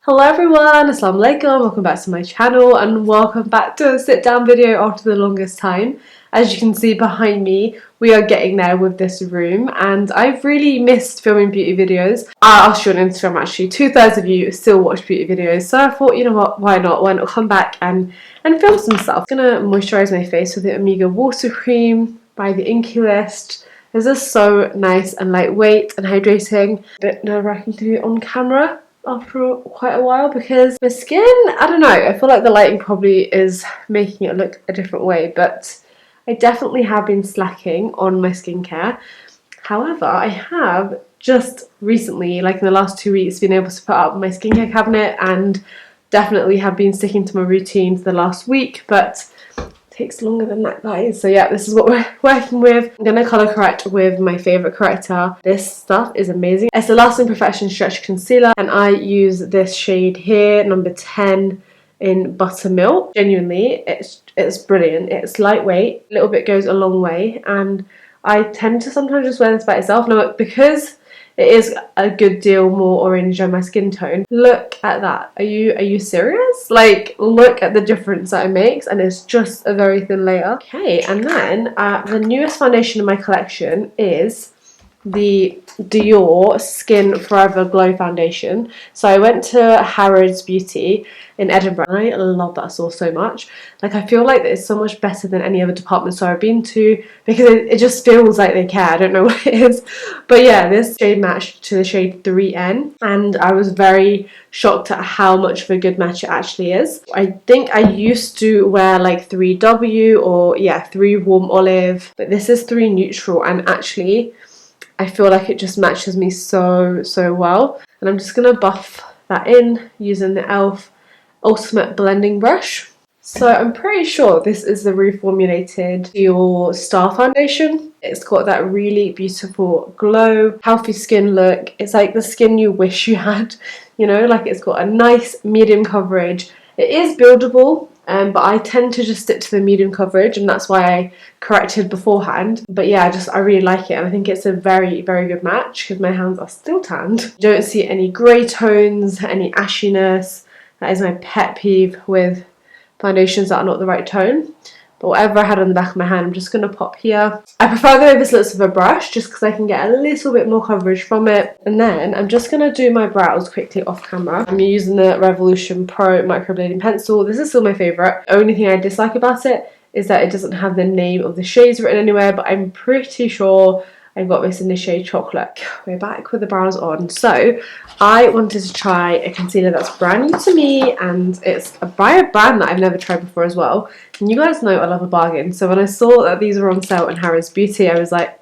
Hello everyone, assalamu alaikum, welcome back to my channel and welcome back to a sit down video after the longest time. As you can see behind me, we are getting there with this room and I've really missed filming beauty videos. I asked you on Instagram actually, 2/3 of you still watch beauty videos, so I thought, you know what, why not come back and film some stuff. I'm gonna moisturise my face with the Omega water cream by the Inkey List. This is so nice and lightweight and hydrating. A bit nerve-wracking to do on camera after quite a while because my skin, I don't know, I feel like the lighting probably is making it look a different way, but I definitely have been slacking on my skincare. However, I have just recently, like in the last 2 weeks, been able to put up my skincare cabinet and definitely have been sticking to my routine for the last week, but takes longer than that, guys. So yeah, this is what we're working with. I'm gonna color correct with my favorite corrector. This stuff is amazing. It's the Lasting Perfection Stretch Concealer and I use this shade here, number 10 in Buttermilk. Genuinely, it's brilliant. It's lightweight, a little bit goes a long way, and I tend to sometimes just wear this by itself. Now, because it is a good deal more orange on my skin tone. Look at that. Are you serious? Like, look at the difference that it makes, and it's just a very thin layer. Okay, and then the newest foundation in my collection is the Dior Skin Forever Glow Foundation. So I went to Harrods Beauty in Edinburgh and I love that store so much. Like, I feel like it's so much better than any other department store I've been to because it just feels like they care. I don't know what it is, but yeah, this shade matched to the shade 3N and I was very shocked at how much of a good match it actually is. I think I used to wear like 3W or yeah, 3 Warm Olive, but this is 3 Neutral, and actually I feel like it just matches me so well. And I'm just going to buff that in using the e.l.f. Ultimate Blending Brush. So I'm pretty sure this is the reformulated Dior Star Foundation. It's got that really beautiful glow, healthy skin look. It's like the skin you wish you had, you know, like it's got a nice medium coverage. It is buildable, but I tend to just stick to the medium coverage, and that's why I corrected beforehand. But yeah, I really like it, and I think it's a very good match because my hands are still tanned. You don't see any grey tones, any ashiness. That is my pet peeve with foundations that are not the right tone. But whatever I had on the back of my hand, I'm just going to pop here. I prefer the overslits of a brush just because I can get a little bit more coverage from it. And then I'm just going to do my brows quickly off camera. I'm using the Revolution Pro microblading pencil. This is still my favourite. The only thing I dislike about it is that it doesn't have the name of the shades written anywhere, but I'm pretty sure I got this in the shade Chocolate. We're back with the brows on. So I wanted to try a concealer that's brand new to me, and it's by a brand that I've never tried before as well. And you guys know I love a bargain. So when I saw that these were on sale in Harrods Beauty, I was like,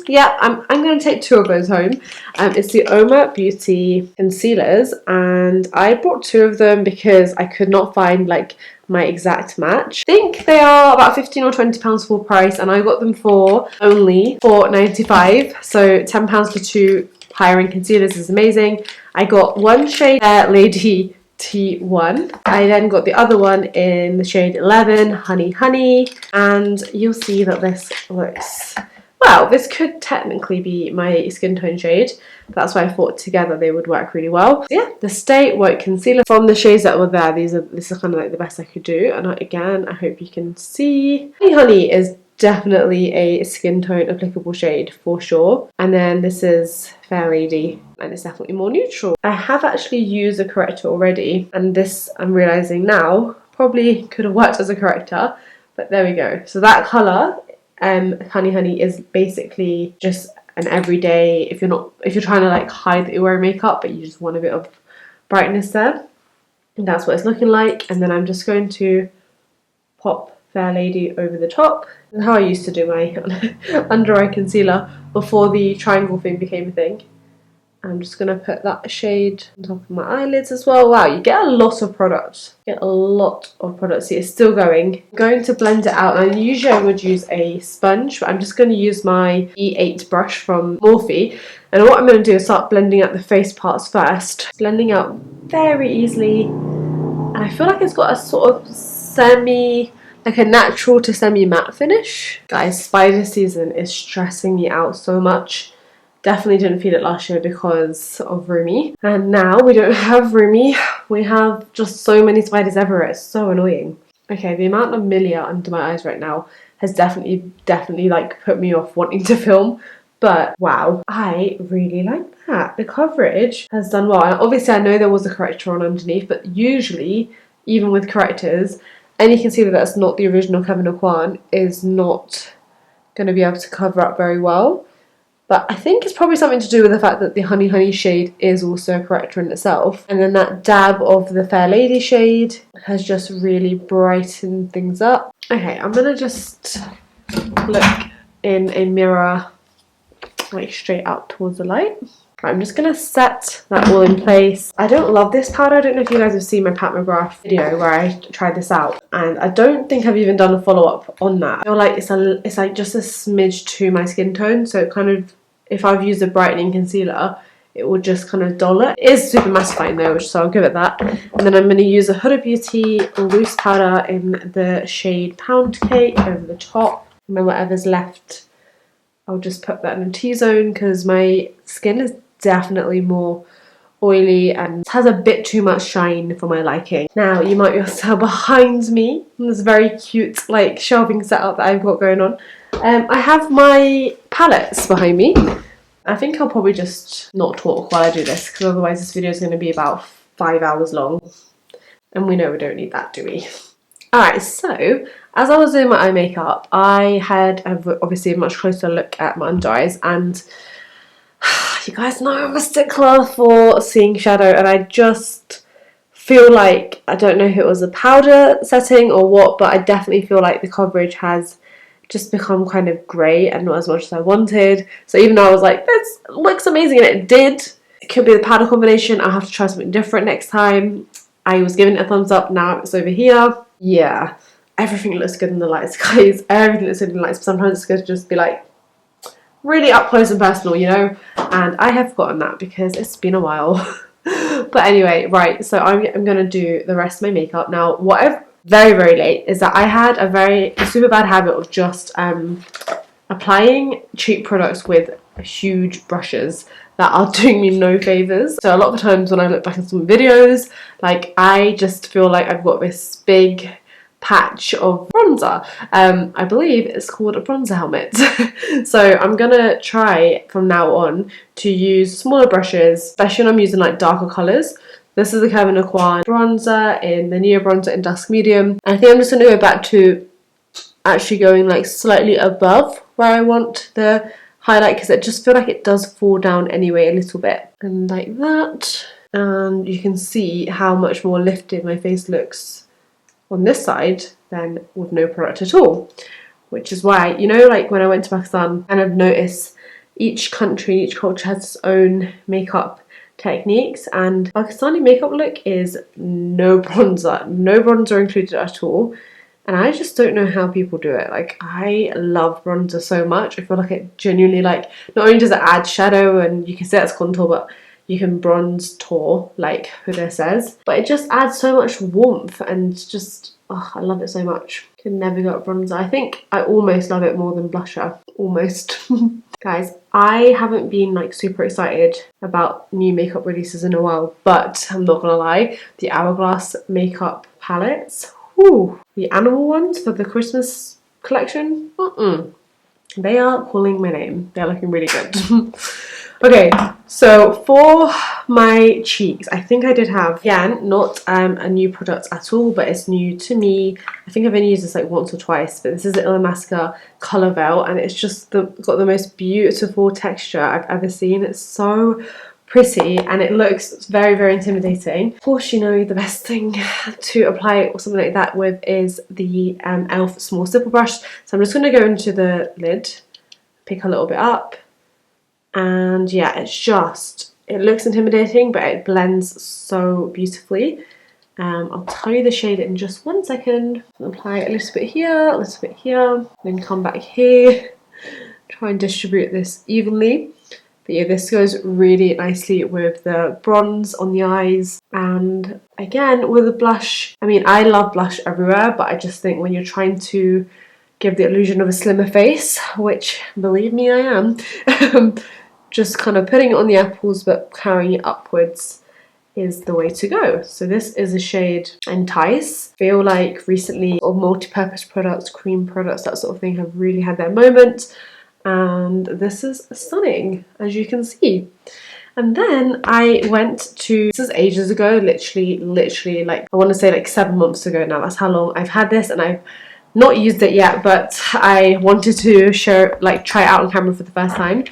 yeah, I'm going to take 2 of those home. It's the Uoma Beauty concealers, and I bought 2 of them because I could not find like my exact match. I think they are about £15 or £20 full price, and I got them for only £4.95, so £10 for 2 higher end concealers is amazing. I got one shade Lady T1. I then got the other one in the shade 11, Honey, and you'll see that this looks, well, this could technically be my skin tone shade. That's why I thought together they would work really well. So yeah, the Stay White Concealer from the shades that were there. This is kind of like the best I could do. And again, I hope you can see. Honey is definitely a skin tone applicable shade for sure. And then this is Fair Lady, and it's definitely more neutral. I have actually used a corrector already, and this, I'm realising now, probably could have worked as a corrector, but there we go. So that colour, Honey is basically just an everyday, if you're trying to like hide that you're wearing makeup but you just want a bit of brightness there, and that's what it's looking like. And then I'm just going to pop Fair Lady over the top. This is how I used to do my under eye concealer before the triangle thing became a thing. I'm just going to put that shade on top of my eyelids as well. Wow, you get a lot of products. See, it's still going. I'm going to blend it out. And usually I would use a sponge, but I'm just going to use my E8 brush from Morphe. And what I'm going to do is start blending out the face parts first. Blending out very easily. And I feel like it's got a sort of like a natural to semi-matte finish. Guys, spider season is stressing me out so much. Definitely didn't feel it last year because of Rumi. And now we don't have Rumi. We have just so many spiders everywhere. It's so annoying. Okay, the amount of milia under my eyes right now has definitely like put me off wanting to film. But wow, I really like that. The coverage has done well. And obviously I know there was a corrector on underneath, but usually, even with correctors, any concealer that's not the original Kevyn Aucoin is not going to be able to cover up very well. But I think it's probably something to do with the fact that the Honey Honey shade is also a corrector in itself. And then that dab of the Fair Lady shade has just really brightened things up. Okay, I'm going to just look in a mirror like straight out towards the light. I'm just going to set that all in place. I don't love this powder. I don't know if you guys have seen my Pat McGrath video where I tried this out, and I don't think I've even done a follow-up on that. I feel like it's like just a smidge to my skin tone, so it kind of, if I've used a brightening concealer, it will just kind of dull it. It is super mattifying though, so I'll give it that. And then I'm going to use a Huda Beauty loose powder in the shade Pound Cake over the top, and then whatever's left I'll just put that in a T-zone because my skin is definitely more oily and has a bit too much shine for my liking. Now you might also tell behind me this very cute like shelving setup that I've got going on. I have my palettes behind me. I think I'll probably just not talk while I do this because otherwise this video is going to be about 5 hours long, and we know we don't need that, do we? Alright, so as I was doing my eye makeup, I had obviously a much closer look at my under eyes, and you guys know I'm a stickler for seeing shadow, and I just feel like, I don't know if it was a powder setting or what, but I definitely feel like the coverage has just become kind of grey and not as much as I wanted. So even though I was like, this looks amazing, and it did, it could be the powder combination. I'll have to try something different next time. I was giving it a thumbs up, now it's over here. Yeah, everything looks good in the lights, guys. Everything looks good in the lights. But sometimes it's good to just be like really up close and personal, you know? And I have forgotten that because it's been a while. But anyway, right, so I'm going to do the rest of my makeup. Now, what I've very late is that I had a super bad habit of just applying cheap products with huge brushes that are doing me no favours. So a lot of the times when I look back at some videos, like I just feel like I've got this big patch of bronzer. I believe it's called a bronzer helmet. So I'm gonna try from now on to use smaller brushes, especially when I'm using like darker colours. This is the Kevyn Aucoin bronzer in the Neo Bronzer in Dusk Medium. I think I'm just gonna go back to actually going like slightly above where I want the highlight, because I just feel like it does fall down anyway a little bit, and like that. And you can see how much more lifted my face looks on this side than with no product at all, which is why, you know, like when I went to Pakistan, and I've noticed each country, each culture has its own makeup techniques, and Pakistani makeup look is no bronzer included at all. And I just don't know how people do it. Like, I love bronzer so much. I feel like it genuinely, like, not only does it add shadow and you can say it's contour, but you can bronze tour, like Huda says. But it just adds so much warmth and just, oh, I love it so much. Can never go at bronzer. I think I almost love it more than blusher. Almost. Guys, I haven't been like super excited about new makeup releases in a while, but I'm not gonna lie, the Hourglass makeup palettes, ooh, the animal ones for the Christmas collection, they are calling my name. They're looking really good. Okay, so for my cheeks, I think I did have, again, not a new product at all, but it's new to me. I think I've only used this like once or twice, but this is the Illamasqua Colour Veil, and it's just got the most beautiful texture I've ever seen. It's so pretty and it looks very intimidating. Of course, you know, the best thing to apply something like that with is the e.l.f. small stipple brush. So I'm just going to go into the lid, pick a little bit up, and yeah, it looks intimidating, but it blends so beautifully. I'll tell you the shade in just 1 second. I'll apply a little bit here, a little bit here, then come back here, try and distribute this evenly. But yeah, this goes really nicely with the bronze on the eyes. And again, with a blush, I mean, I love blush everywhere, but I just think when you're trying to give the illusion of a slimmer face, which, believe me, I am, just kind of putting it on the apples but carrying it upwards is the way to go. So this is a shade Entice. I feel like recently all multi-purpose products, cream products, that sort of thing have really had their moment, and this is stunning, as you can see. And then I went to, this is ages ago, literally like, I want to say like 7 months ago now. That's how long I've had this, and I've not used it yet, but I wanted to show, like, try it out on camera for the first time.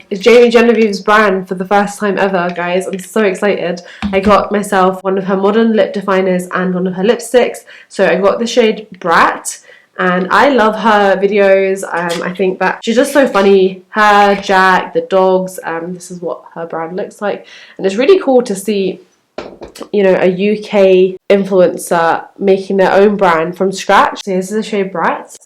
It's Jamie Genevieve's brand for the first time ever, guys. I'm so excited. I got myself one of her modern lip definers and one of her lipsticks. So I got the shade Brat, and I love her videos. I think that she's just so funny. Her, Jack, the dogs, this is what her brand looks like. And it's really cool to see, you know, a UK influencer making their own brand from scratch. So this is the shade Brat.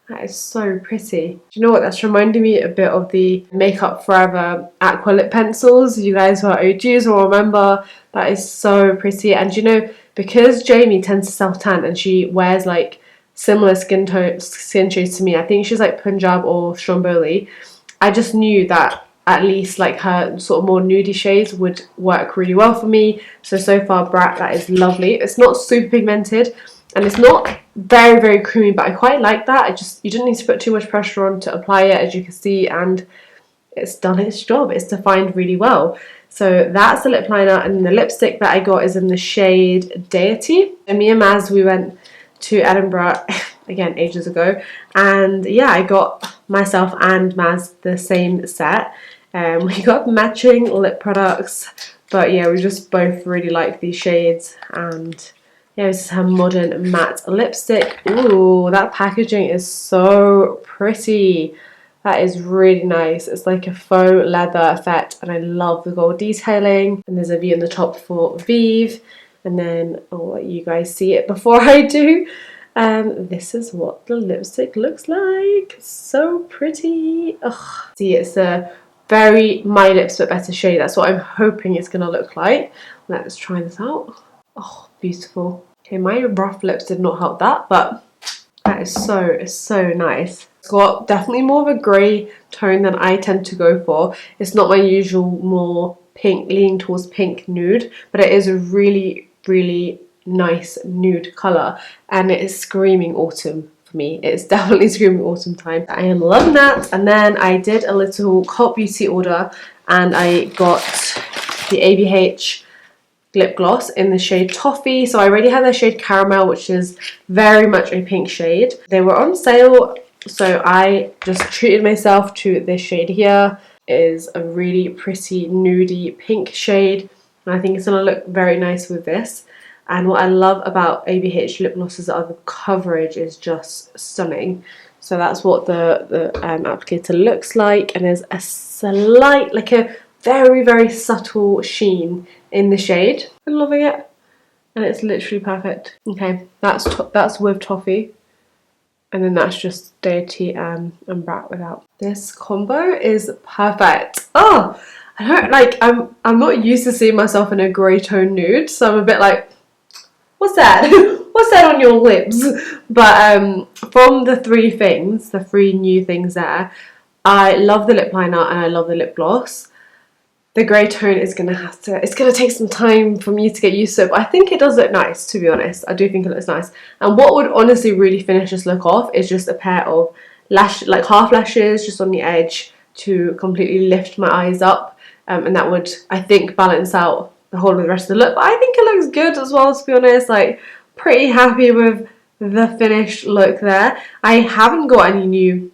That is so pretty. Do you know what? That's reminding me a bit of the Makeup Forever aqua lip pencils. You guys who are OGs will remember. That is so pretty. And you know, because Jamie tends to self-tan and she wears like similar skin shades to me, I think she's like Punjab or Stromboli, I just knew that at least like her sort of more nudie shades would work really well for me. So far Brat, that is lovely. It's not super pigmented and it's not very creamy, but I quite like that. You didn't need to put too much pressure on to apply it, as you can see, and it's done its job. It's defined really well. So that's the lip liner, and the lipstick that I got is in the shade Deity. And me and Maz, we went to Edinburgh again ages ago, and yeah, I got myself and Maz the same set. We got matching lip products, but yeah, we just both really like these shades. And yeah, this is her modern matte lipstick. Ooh, that packaging is so pretty. That is really nice. It's like a faux leather effect, and I love the gold detailing. And there's a V on the top for Vieve. And then I'll let you guys see it before I do. This is what the lipstick looks like. So pretty. Ugh. See, it's a very My Lips But Better shade. That's what I'm hoping it's gonna look like. Let's try this out. Oh, beautiful. Okay, my rough lips did not help that, but that is so nice. It's got definitely more of a grey tone than I tend to go for. It's not my usual more pink, leaning towards pink nude, but it is a really nice nude colour, and it is screaming autumn for me. It's definitely screaming autumn time. I am loving that. And then I did a little Cult Beauty order, and I got the ABH lip gloss in the shade Toffee. So I already had the shade Caramel, which is very much a pink shade. They were on sale, so I just treated myself to this shade here. It is a really pretty nudie pink shade, and I think it's going to look very nice with this. And what I love about ABH lip glosses are the coverage is just stunning. So that's what the applicator looks like, and there's a slight, like a very subtle sheen in the shade. I'm loving it, and it's literally perfect. Okay, that's with Toffee, and then that's just Deity and Brat without. This combo is perfect. Oh, I don't like. I'm not used to seeing myself in a grey tone nude, so I'm a bit like, what's that? What's that on your lips? But from the three things, the three new things there, I love the lip liner and I love the lip gloss. The grey tone is it's gonna take some time for me to get used to it, but I think it does look nice, to be honest. I do think it looks nice. And what would honestly really finish this look off is just a pair of half lashes just on the edge to completely lift my eyes up. And that would, I think, balance out the whole of the rest of the look. But I think it looks good as well, to be honest. Like, pretty happy with the finished look there. I haven't got any new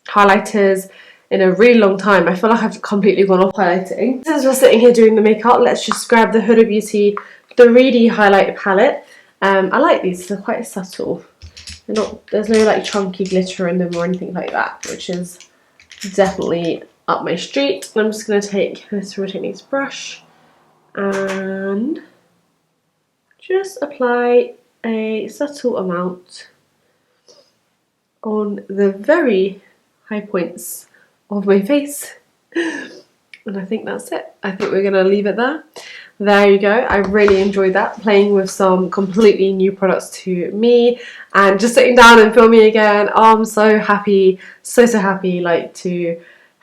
highlighters in a really long time. I feel like I've completely gone off highlighting. Since we're sitting here doing the makeup, let's just grab the Huda Beauty 3D highlighter palette. I like these, they're quite subtle. There's no like chunky glitter in them or anything like that, which is definitely up my street. I'm just going to take this Real Techniques brush and just apply a subtle amount on the very high points of my face, and I think that's it. I think we're gonna leave it there. There you go. I really enjoyed that, playing with some completely new products to me and just sitting down and filming again. Oh, I'm so happy, so happy, like, to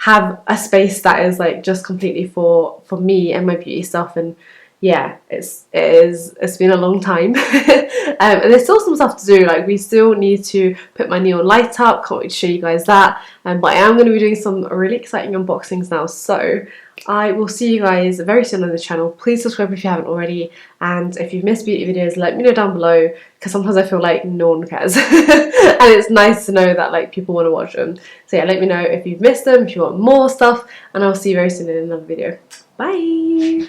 have a space that is like just completely for me and my beauty stuff. And yeah, it's been a long time. And there's still some stuff to do. Like, we still need to put my neon light up. Can't wait to show you guys that. But I am going to be doing some really exciting unboxings now, so I will see you guys very soon on the channel. Please subscribe if you haven't already, and if you've missed beauty videos, let me know down below, because sometimes I feel like no one cares. And it's nice to know that like people want to watch them. So yeah, let me know if you've missed them, if you want more stuff, and I'll see you very soon in another video. Bye!